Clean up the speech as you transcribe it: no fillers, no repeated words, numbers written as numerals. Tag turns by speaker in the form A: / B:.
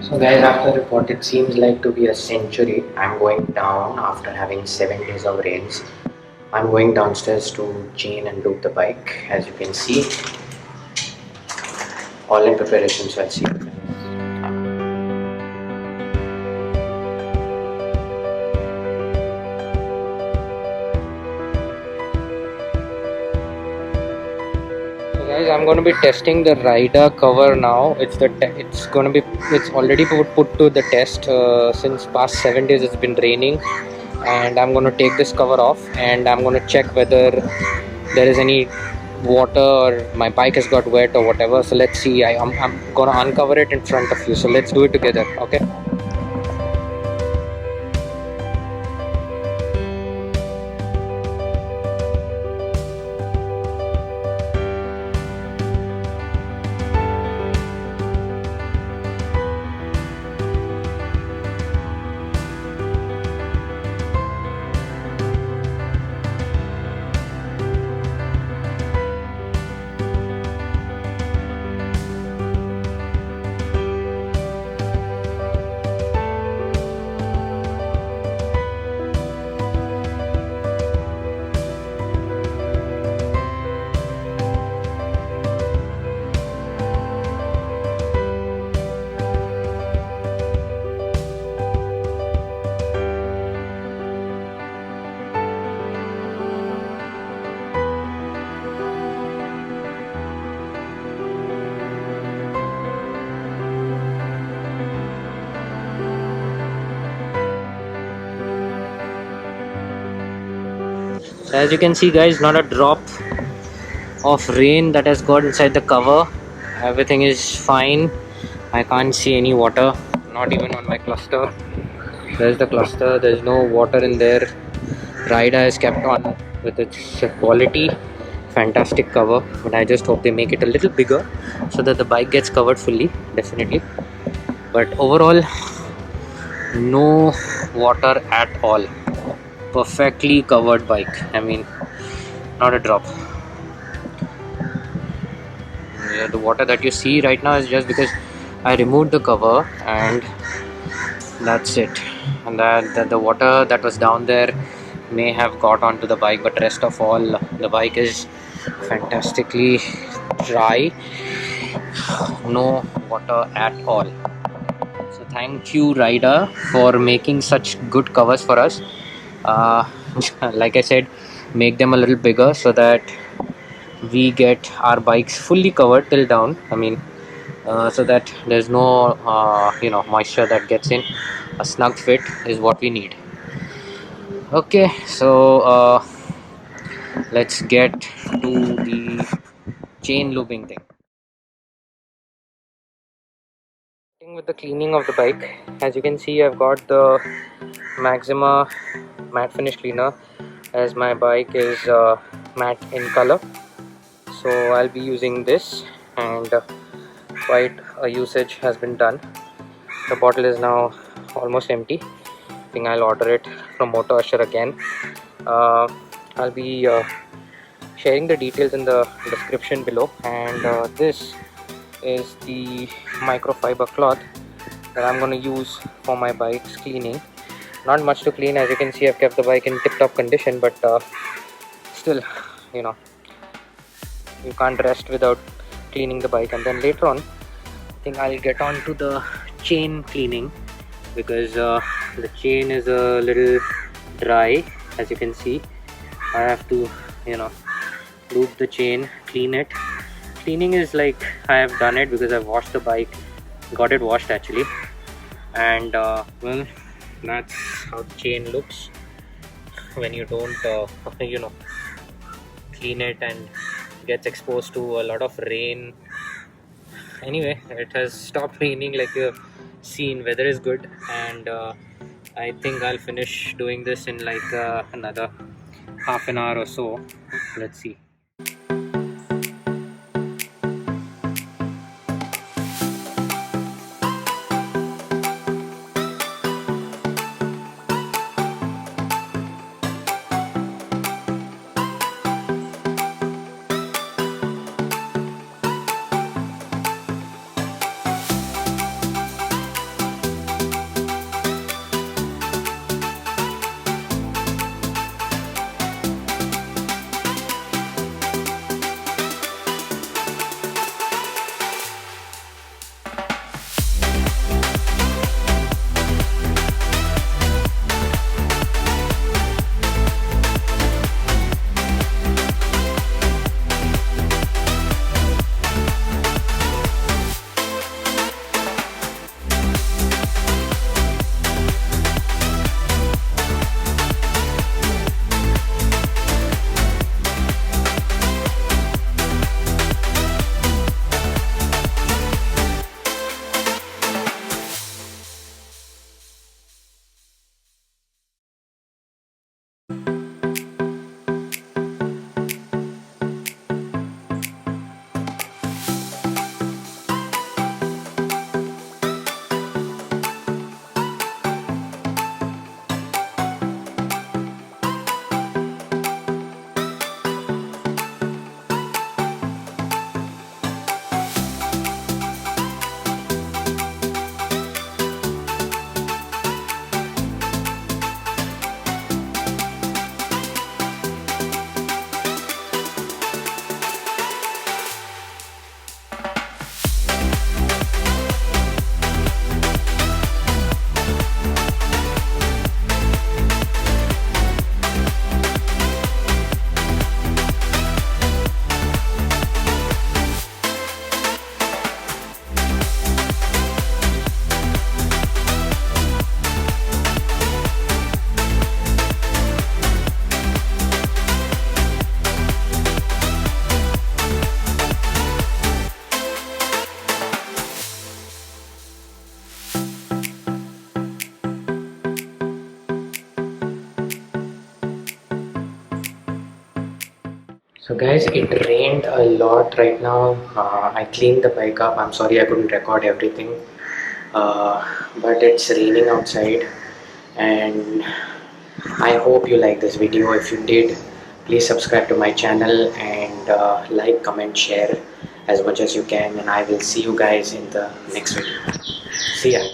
A: So guys, after what it seems like to be a century, I'm going down after having 7 days of rains. I'm going downstairs to chain and loop the bike. As you can see, all in preparation, so I'll see you. So guys, I'm going to be testing the Raida cover now. It's already put to the test since past 7 days. It's been raining, and I'm going to take this cover off and I'm going to check whether there is any water or my bike has got wet or whatever. So let's see. I'm going to uncover it in front of you. So let's do it together. Okay. So as you can see guys, not a drop of rain that has got inside the cover. Everything is fine. I can't see any water, not even on my cluster. There's the cluster, there's no water in there. Raida is kept on with its quality, fantastic cover, but I just hope they make it a little bigger so that the bike gets covered fully, definitely. But overall, no water at all. Perfectly covered bike. I mean, not a drop. Yeah, the water that you see right now is just because I removed the cover, and that's it. And that the water that was down there may have got onto the bike, but rest of all, the bike is fantastically dry. No water at all. So thank you Raida for making such good covers for us. Like I said, make them a little bigger so that we get our bikes fully covered till down. I mean, so that there's no moisture that gets in. A snug fit is what we need. Okay, so let's get to the chain looping thing. Starting with the cleaning of the bike, as you can see, I've got the MAXIMA matte finish cleaner, as my bike is matte in color. So I'll be using this, and quite a usage has been done. The bottle is now almost empty. I think I'll order it from MOTOUSHER again. I'll be sharing the details in the description below, and this is the microfiber cloth that I'm going to use for my bike's cleaning. Not much to clean, as you can see. I've kept the bike in tip-top condition, but still, you know, you can't rest without cleaning the bike. And then later on, I think I'll get on to the chain cleaning, because the chain is a little dry, as you can see. I have to, loop the chain, clean it. Cleaning is like, I have done it because I've washed the bike, got it washed actually, and well, that's how the chain looks when you don't clean it and gets exposed to a lot of rain. Anyway, it has stopped raining, like you've seen. Weather is good, and I think I'll finish doing this in like another half an hour or so. Let's see. So guys, it rained a lot right now. I cleaned the bike up. I'm sorry I couldn't record everything, but it's raining outside, and I hope you like this video. If you did, please subscribe to my channel and like, comment, share as much as you can, and I will see you guys in the next video. See ya.